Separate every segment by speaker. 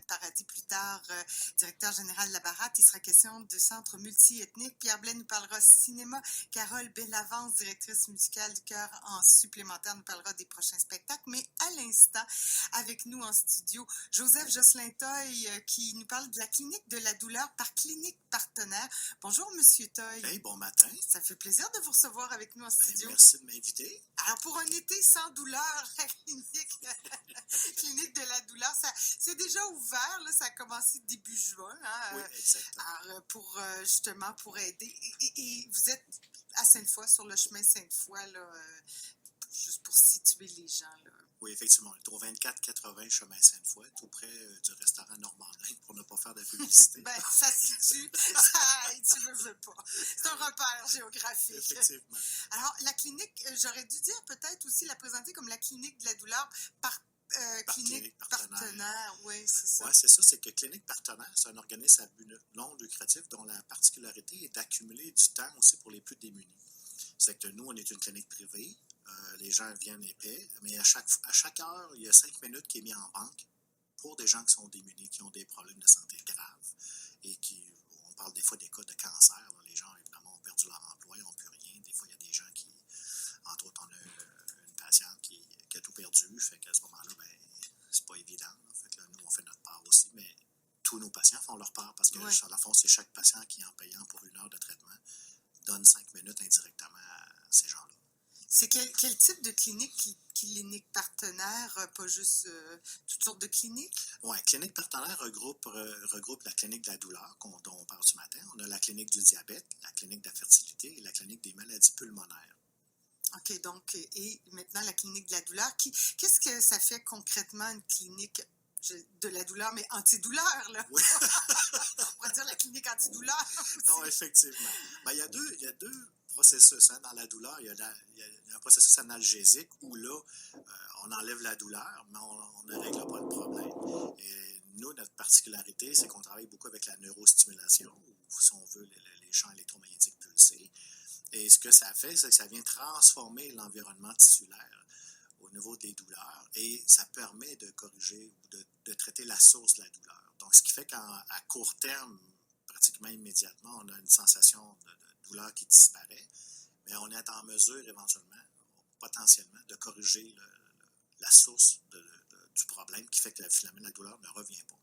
Speaker 1: Paradis plus tard, directeur général de la Baratte. Il sera question de centre multiethnique. Pierre Blais nous parlera cinéma. Carole Bellavance, directrice musicale du Chœur en supplémentaire, nous parlera des prochains spectacles. Mais à l'instant, avec nous en studio, Joseph Josselin-Toy qui nous parle de la clinique de la douleur par Clinique Partenaire. Bonjour, Monsieur Toy.
Speaker 2: Hey, bon matin.
Speaker 1: Ça fait plaisir de vous recevoir avec nous en studio.
Speaker 2: Merci de m'inviter.
Speaker 1: Alors, pour un été sans douleur, la clinique de la douleur, c'est déjà ouvert, là, ça a commencé début juin. Hein,
Speaker 2: oui, exactement.
Speaker 1: Justement, pour aider. Et vous êtes à Sainte-Foy, sur le chemin Sainte-Foy, là, juste pour situer les gens. Là.
Speaker 2: Oui, effectivement, on est au 2480 chemin Sainte-Foy, tout près du restaurant Normandin, pour ne pas faire de publicité.
Speaker 1: Ben, ça se situe, tu veux pas. C'est un repère géographique.
Speaker 2: Effectivement.
Speaker 1: Alors, la clinique, j'aurais dû dire peut-être aussi la présenter comme la clinique de la douleur par Clinique Partenaire. Oui, c'est ça.
Speaker 2: Oui, c'est ça. C'est que Clinique Partenaire, c'est un organisme à but non lucratif dont la particularité est d'accumuler du temps aussi pour les plus démunis. C'est que nous, on est une clinique privée. Les gens viennent épais, mais à chaque heure, il y a 5 minutes qui est mis en banque pour des gens qui sont démunis, qui ont des problèmes de santé graves et on parle des fois des cas de cancer. Là. Les gens, évidemment, ont perdu leur emploi, ils n'ont plus rien. Des fois, il y a des gens qui, entre autres, on a une patiente qui a tout perdu, fait qu'à ce moment-là, ben, c'est pas évident. Là. Fait que là, nous, on fait notre part aussi, mais tous nos patients font leur part parce que,
Speaker 1: ouais.
Speaker 2: Sur le fond, c'est chaque patient qui, en payant pour 1 heure de traitement, donne 5 minutes indirectement à ces gens-là.
Speaker 1: C'est quel type de clinique partenaire, pas juste toutes sortes de cliniques?
Speaker 2: Oui, Clinique Partenaire regroupe la clinique de la douleur dont on parle ce matin. On a la clinique du diabète, la clinique de la fertilité et la clinique des maladies pulmonaires.
Speaker 1: OK, donc, et maintenant la clinique de la douleur. Qu'est-ce que ça fait concrètement une clinique de la douleur, mais antidouleur, là?
Speaker 2: Oui.
Speaker 1: On va dire la clinique antidouleur.
Speaker 2: Non, effectivement. Ben, il y a deux processus dans la douleur. Il y a un processus analgésique où là, on enlève la douleur, mais on ne règle pas le problème. Et nous, notre particularité, c'est qu'on travaille beaucoup avec la neurostimulation, ou si on veut, les champs électromagnétiques pulsés. Et ce que ça fait, c'est que ça vient transformer l'environnement tissulaire au niveau des douleurs et ça permet de corriger ou de traiter la source de la douleur. Donc, ce qui fait qu'à court terme, pratiquement immédiatement, on a une sensation de douleur qui disparaît, mais on est en mesure éventuellement, potentiellement, de corriger la source du problème qui fait que finalement la douleur ne revient pas.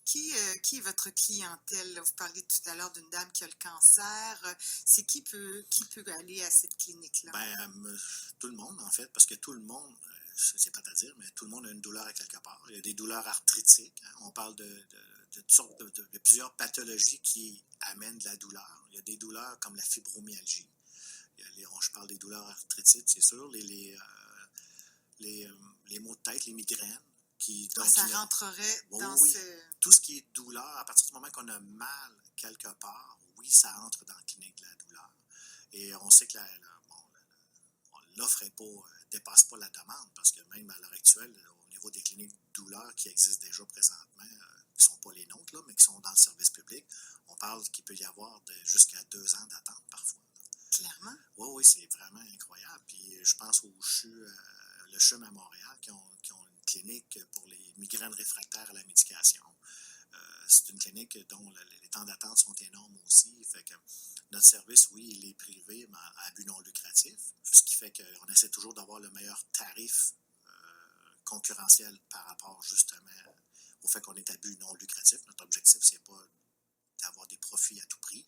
Speaker 1: Qui est votre clientèle? Vous parliez tout à l'heure d'une dame qui a le cancer. C'est qui peut aller à cette clinique-là?
Speaker 2: Ben, tout le monde, en fait, parce que tout le monde, c'est pas à dire, mais tout le monde a une douleur à quelque part. Il y a des douleurs arthritiques. Hein. On parle de plusieurs pathologies qui amènent de la douleur. Il y a des douleurs comme la fibromyalgie. Je parle des douleurs arthritiques, c'est sûr. Les maux de tête, les migraines.
Speaker 1: Ça rentrerait dans ce...
Speaker 2: Tout ce qui est douleur, à partir du moment qu'on a mal quelque part, oui, ça entre dans la clinique de la douleur. Et on sait que l'offre dépasse pas la demande, parce que même à l'heure actuelle, au niveau des cliniques de douleur qui existent déjà présentement, qui ne sont pas les nôtres, là, mais qui sont dans le service public, on parle qu'il peut y avoir jusqu'à 2 ans d'attente parfois.
Speaker 1: Clairement?
Speaker 2: Oui, c'est vraiment incroyable. Puis je pense au le CHUM à Montréal qui ont une clinique pour les migraines réfractaires à la médication. C'est une clinique dont les temps d'attente sont énormes aussi. Fait que notre service, oui, il est privé, mais à but non lucratif, ce qui fait qu'on essaie toujours d'avoir le meilleur tarif concurrentiel par rapport justement au fait qu'on est à but non lucratif. Notre objectif, c'est pas d'avoir des profits à tout prix.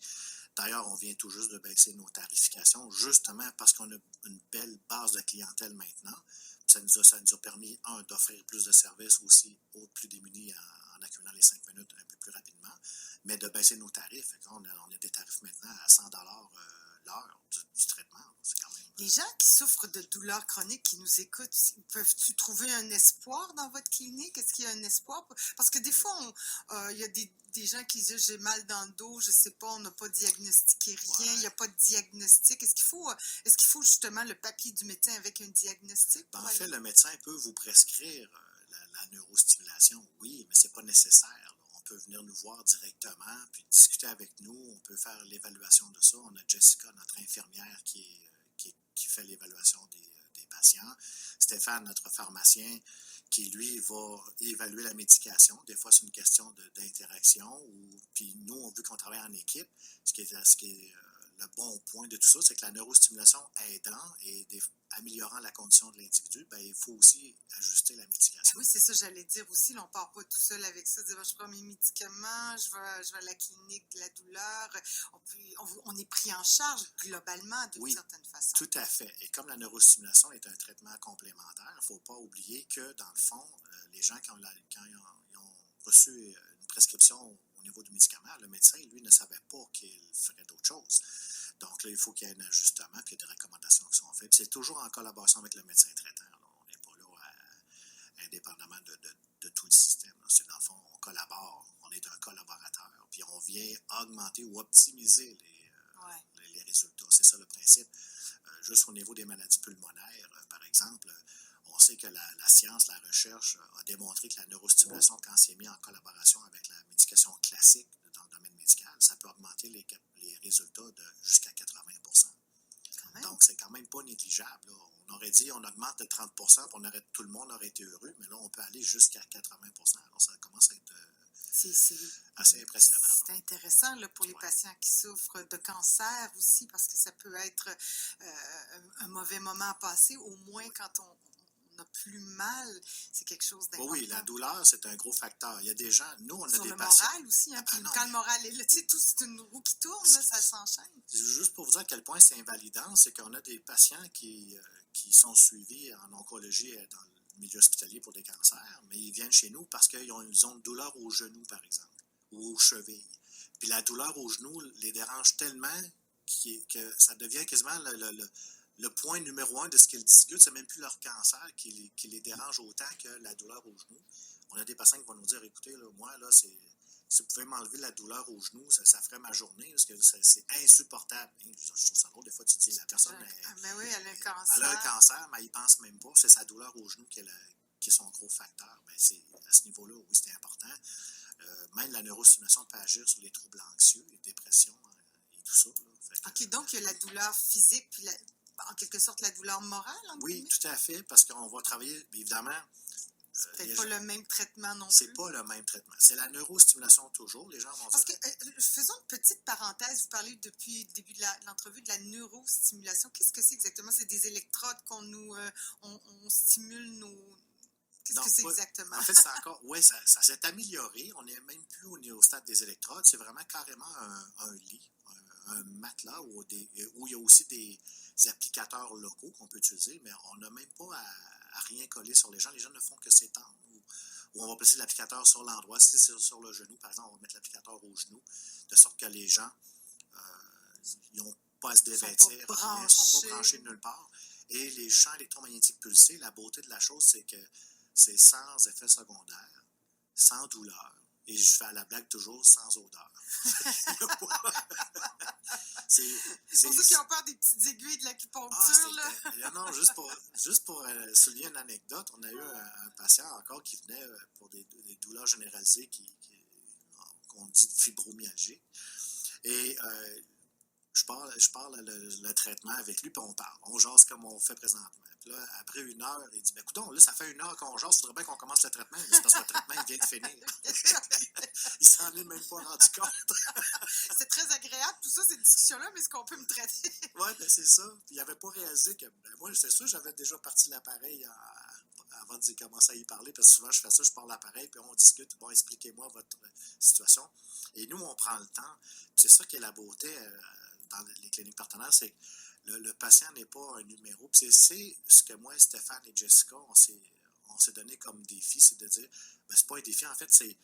Speaker 2: D'ailleurs, on vient tout juste de baisser nos tarifications, justement parce qu'on a une belle base de clientèle maintenant. Ça nous a permis, d'offrir plus de services aussi aux plus démunis en accumulant les 5 minutes un peu plus rapidement, mais de baisser nos tarifs. On a des tarifs maintenant à 100 $ l'heure du traitement. C'est quand même...
Speaker 1: Les gens qui souffrent de douleurs chroniques, qui nous écoutent, peuvent-tu trouver un espoir dans votre clinique? Est-ce qu'il y a un espoir? Parce que des fois, il y a des gens qui disent « j'ai mal dans le dos, je ne sais pas, on n'a pas diagnostiqué rien, il n'y a pas de diagnostic ». Est-ce qu'il faut justement le papier du médecin avec un diagnostic?
Speaker 2: En fait, le médecin peut vous prescrire la neurostimulation, oui, mais ce n'est pas nécessaire. Là. On peut venir nous voir directement, puis discuter avec nous. On peut faire l'évaluation de ça. On a Jessica, notre infirmière, qui fait l'évaluation des patient. Stéphane, notre pharmacien, qui, lui, va évaluer la médication. Des fois, c'est une question d'interaction. Puis nous, on veut qu'on travaille en équipe. Ce qui est le bon point de tout ça, c'est que la neurostimulation aidant et améliorant la condition de l'individu, ben, il faut aussi ajuster la médication.
Speaker 1: Oui, c'est ça, j'allais dire aussi. Là, on ne part pas tout seul avec ça. Dire, je prends mes médicaments, je vais à la clinique de la douleur. On est pris en charge globalement d'une certaine façon.
Speaker 2: Tout à fait. Et comme la neurostimulation est un traitement complémentaire, il ne faut pas oublier que, dans le fond, les gens, quand ils ont reçu une prescription au niveau du médicament, le médecin, lui, ne savait pas qu'il ferait d'autres choses. Donc là, il faut qu'il y ait un ajustement, puis il y a des recommandations qui sont faites. Puis c'est toujours en collaboration avec le médecin traitant. Là. On n'est pas là indépendamment de tout le système. Là. C'est dans le fond, on collabore, on est un collaborateur, puis on vient augmenter ou optimiser les résultats. C'est ça le principe. Juste au niveau des maladies pulmonaires, par exemple, on sait que la science, la recherche a démontré que la neurostimulation, quand c'est mis en collaboration avec la médication classique dans le domaine médical, ça peut augmenter les résultats de jusqu'à 80%. Donc, c'est quand même pas négligeable. Là. On aurait dit on augmente de 30%, puis tout le monde aurait été heureux, mais là, on peut aller jusqu'à 80%. Alors, ça commence à être assez impressionnant.
Speaker 1: C'est intéressant là, pour les patients qui souffrent de cancer aussi, parce que ça peut être un mauvais moment à passer, au moins quand on a plus mal, c'est quelque chose d'important.
Speaker 2: Oui, la douleur, c'est un gros facteur. Il y a des gens, nous, on a des patients...
Speaker 1: Sur le moral aussi, hein, puis quand le moral est là, tu sais, tout, c'est une roue qui tourne, là, ça s'enchaîne.
Speaker 2: Juste pour vous dire à quel point c'est invalidant, c'est qu'on a des patients qui sont suivis en oncologie dans le milieu hospitalier pour des cancers, mais ils viennent chez nous parce qu'ils ont une douleur au genou, par exemple, ou aux chevilles. Puis la douleur au genou les dérange tellement que ça devient quasiment le point numéro 1 de ce qu'ils discutent. C'est même plus leur cancer qui les dérange autant que la douleur au genou. On a des patients qui vont nous dire, écoutez, là, moi, là, si vous pouvez m'enlever la douleur au genou, ça ferait ma journée, parce que c'est insupportable. Hein, je trouve ça drôle, des fois, tu te dis, la personne...
Speaker 1: oui, elle a un cancer.
Speaker 2: Elle a un cancer, mais elle n'y pense même pas. C'est sa douleur au genou qui est son gros facteur. Ben, à ce niveau-là, oui, c'est important. Même la neurostimulation peut agir sur les troubles anxieux, les dépressions et tout ça. Là.
Speaker 1: OK, donc il y a la douleur physique, puis en quelque sorte la douleur morale?
Speaker 2: Oui, tout à fait, parce qu'on va travailler, évidemment...
Speaker 1: C'est peut-être pas le même traitement non plus.
Speaker 2: C'est pas le même traitement. C'est la neurostimulation toujours. Les gens vont dire...
Speaker 1: Parce que, faisons une petite parenthèse. Vous parlez depuis le début de l'entrevue de la neurostimulation. Qu'est-ce que c'est exactement? C'est des électrodes qu'on nous... on stimule nos... Qu'est-ce que c'est exactement?
Speaker 2: En fait, c'est encore... Oui, ça s'est amélioré. On n'est même plus au stade des électrodes. C'est vraiment carrément un lit, un matelas où il y a aussi des applicateurs locaux qu'on peut utiliser, mais on n'a même pas à rien coller sur les gens. Les gens ne font que s'étendre. Ou on va placer l'applicateur sur l'endroit. Si c'est sur le genou, par exemple, on va mettre l'applicateur au genou, de sorte que les gens n'ont pas à se dévêtir, ils ne sont pas branchés de nulle part. Et les champs électromagnétiques pulsés, la beauté de la chose, c'est que c'est sans effet secondaire, sans douleur. Et je fais à la blague toujours sans odeur.
Speaker 1: C'est pour ceux qui ont peur des petites aiguilles de l'acupuncture.
Speaker 2: Non, juste pour souligner une anecdote, on a eu un patient encore qui venait pour des douleurs généralisées qu'on dit fibromyalgie. Et je parle le traitement avec lui, puis on parle. On jase comme on fait présentement. Puis là, après 1 heure, il dit, ben écoute, là, ça fait 1 heure qu'on jase, il faudrait bien qu'on commence le traitement. Mais c'est parce que le traitement, il vient de finir. Il s'en est même pas rendu compte.
Speaker 1: C'est très agréable, tout ça, ces discussions-là, mais est-ce qu'on peut me traiter?
Speaker 2: Oui, ben c'est ça. Puis il n'avait pas réalisé que, moi, c'est sûr, j'avais déjà parti l'appareil avant de commencer à y parler, parce que souvent, je fais ça, je parle l'appareil, puis on discute, bon, expliquez-moi votre situation. Et nous, on prend le temps. Puis c'est ça qui est la beauté dans les cliniques partenaires, c'est que le patient n'est pas un numéro. Puis c'est ce que moi, Stéphane et Jessica, on s'est donné comme défi, c'est de dire, ben, c'est pas un défi, en fait, c'est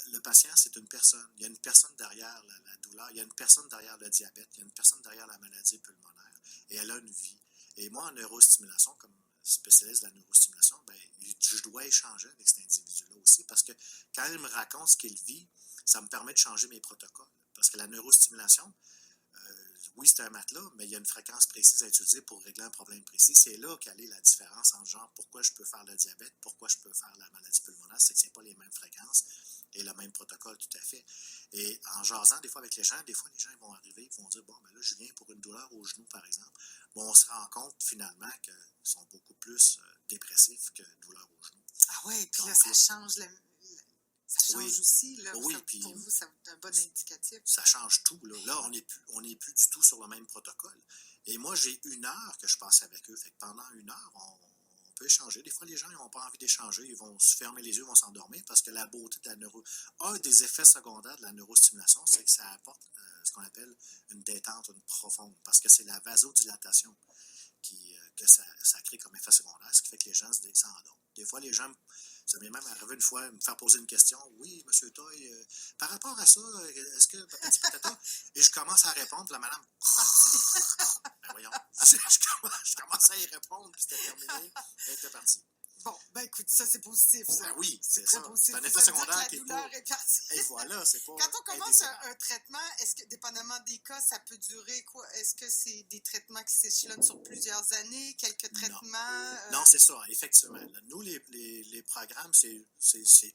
Speaker 2: le patient, c'est une personne. Il y a une personne derrière la douleur, il y a une personne derrière le diabète, il y a une personne derrière la maladie pulmonaire, et elle a une vie. Et moi, en neurostimulation, comme spécialiste de la neurostimulation, ben, je dois échanger avec cet individu-là aussi, parce que quand il me raconte ce qu'il vit, ça me permet de changer mes protocoles. Parce que la neurostimulation, oui, c'est un matelas, mais il y a une fréquence précise à utiliser pour régler un problème précis. C'est là quelle est la différence entre genre pourquoi je peux faire le diabète, pourquoi je peux faire la maladie pulmonaire, c'est que ce n'est pas les mêmes fréquences. Et le même protocole, tout à fait. Et en jasant des fois avec les gens, des fois les gens vont arriver, ils vont dire, bon, ben là, je viens pour une douleur au genou, par exemple. Bon, on se rend compte finalement qu'ils sont beaucoup plus dépressifs que douleur au genou.
Speaker 1: Ah oui, puis là,
Speaker 2: Donc,
Speaker 1: ça change ça change
Speaker 2: oui,
Speaker 1: aussi. Là,
Speaker 2: oui,
Speaker 1: ça,
Speaker 2: puis
Speaker 1: pour vous, ça va être un bon indicatif.
Speaker 2: ça change tout. Là on n'est plus du tout sur le même protocole. Et moi, j'ai 1 heure que je passe avec eux. Fait que pendant 1 heure, on peut échanger. Des fois, les gens n'ont pas envie d'échanger. Ils vont se fermer les yeux, ils vont s'endormir parce que la beauté de la un des effets secondaires de la neurostimulation, c'est que ça apporte ce qu'on appelle une détente, une profonde, parce que c'est la vasodilatation que ça crée comme effet secondaire, ce qui fait que les gens s'endorment. Des fois, les gens, ça m'est même arrivé une fois, me faire poser une question. Oui, M. Toy, par rapport à ça, est-ce que patati patata? Et je commence à répondre, puis la madame, ben voyons, je commence à y répondre, puis c'était terminé, elle était partie.
Speaker 1: Bon, ben écoute, ça c'est positif, ça.
Speaker 2: Ben oui,
Speaker 1: c'est
Speaker 2: c'est ça.
Speaker 1: positif.
Speaker 2: C'est un effet
Speaker 1: Ça veut dire
Speaker 2: secondaire
Speaker 1: que
Speaker 2: qui
Speaker 1: la
Speaker 2: est
Speaker 1: douleur
Speaker 2: pas...
Speaker 1: est partie.
Speaker 2: Et voilà, c'est pas...
Speaker 1: Quand on commence un traitement, est-ce que, dépendamment des cas, ça peut durer quoi? Est-ce que c'est des traitements qui s'échelonnent sur plusieurs années, quelques traitements?
Speaker 2: Non, c'est ça, effectivement. Nous, les programmes, c'est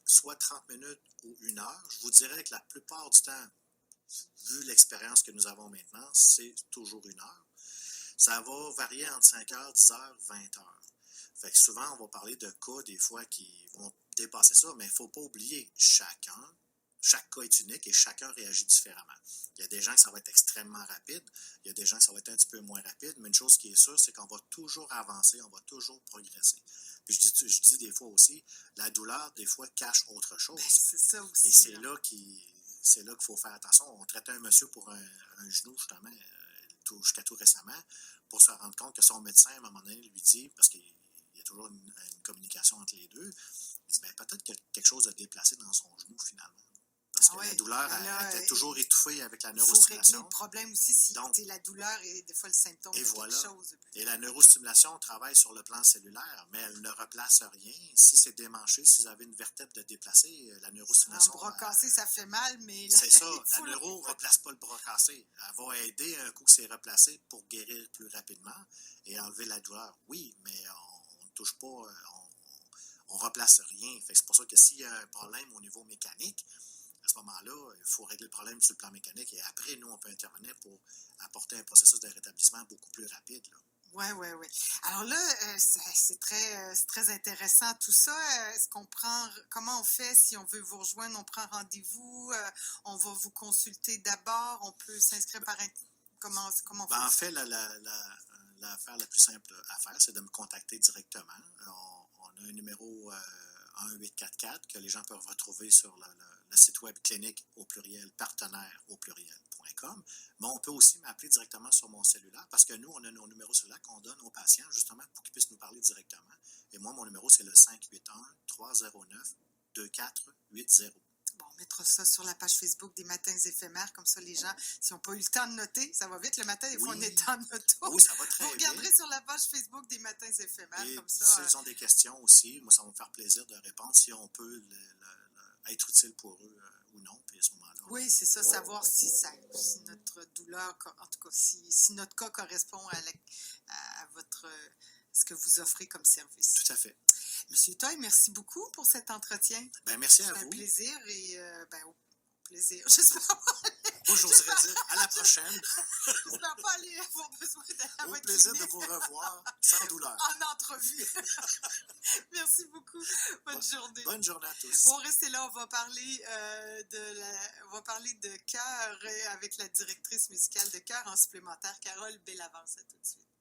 Speaker 2: soit 30 minutes ou 1 heure. Je vous dirais que la plupart du temps, vu l'expérience que nous avons maintenant, c'est toujours 1 heure. Ça va varier entre 5 heures, 10 heures, 20 heures. Fait que souvent, on va parler de cas, des fois, qui vont dépasser ça, mais il ne faut pas oublier chaque cas est unique et chacun réagit différemment. Il y a des gens que ça va être extrêmement rapide, il y a des gens que ça va être un petit peu moins rapide, mais une chose qui est sûre, c'est qu'on va toujours avancer, on va toujours progresser. Puis je dis des fois aussi, la douleur, des fois, cache autre chose.
Speaker 1: Ben, c'est ça aussi.
Speaker 2: Et c'est là qu'il faut faire attention. On traitait un monsieur pour un genou, justement, jusqu'à tout récemment, pour se rendre compte que son médecin, à un moment donné, lui dit, parce qu'il y a toujours une communication entre les deux, il dit, ben, peut-être qu'il y a quelque chose de déplacé dans son genou, finalement. Parce que la douleur, elle était toujours étouffée avec la neurostimulation.
Speaker 1: Il faut régler le problème aussi si la douleur est des fois le symptôme de quelque chose.
Speaker 2: Et la neurostimulation travaille sur le plan cellulaire, mais elle ne replace rien. Si c'est démanché, si vous avez une vertèbre de déplacer, la neurostimulation...
Speaker 1: Un bras cassé, ça fait mal, mais...
Speaker 2: C'est ça, la neuro ne replace pas le bras cassé. Elle va aider un coup que c'est replacé pour guérir plus rapidement et enlever la douleur. Oui, mais on ne touche pas, on ne replace rien. C'est pour ça que s'il y a un problème au niveau mécanique, à ce moment-là, il faut régler le problème sur le plan mécanique et après, nous, on peut intervenir pour apporter un processus de rétablissement beaucoup plus rapide.
Speaker 1: Oui. Alors là, c'est très intéressant tout ça. Est-ce qu'on comment on fait si on veut vous rejoindre? On prend rendez-vous, on va vous consulter d'abord, on peut s'inscrire par... Comment on fait
Speaker 2: En fait, l'affaire la plus simple à faire, c'est de me contacter directement. On a un numéro 1844 que les gens peuvent retrouver sur le site web clinique au pluriel, partenaire au pluriel.com. Mais on peut aussi m'appeler directement sur mon cellulaire parce que nous, on a nos numéros cellulaires qu'on donne aux patients justement pour qu'ils puissent nous parler directement. Et moi, mon numéro, c'est le 581-309-2480.
Speaker 1: Bon, on mettra ça sur la page Facebook des Matins éphémères, comme ça les gens, s'ils n'ont pas eu le temps de noter, ça va vite le matin, des fois on est en auto.
Speaker 2: Oui, ça va très
Speaker 1: Vous regarderez
Speaker 2: bien.
Speaker 1: sur la page Facebook des Matins éphémères,
Speaker 2: et
Speaker 1: comme ça.
Speaker 2: S'ils ont des questions aussi, moi, ça va me faire plaisir de répondre si on peut être utile pour eux ou non. Puis à ce moment-là.
Speaker 1: Oui, c'est ça, savoir si notre douleur, en tout cas, si notre cas correspond à ce que vous offrez comme service.
Speaker 2: Tout à fait.
Speaker 1: Monsieur Toy, merci beaucoup pour cet entretien.
Speaker 2: Ben, merci à vous.
Speaker 1: C'est un plaisir et au plaisir. J'espère pas
Speaker 2: moi, j'oserais dire à la prochaine.
Speaker 1: J'espère pas avoir besoin d'aller
Speaker 2: Au plaisir de vous revoir sans douleur.
Speaker 1: En entrevue. Merci beaucoup. Bonne journée.
Speaker 2: Bonne journée à tous.
Speaker 1: Bon, restez là. On va parler de cœur avec la directrice musicale de Cœur en supplémentaire, Carole Bellavance. À tout de suite.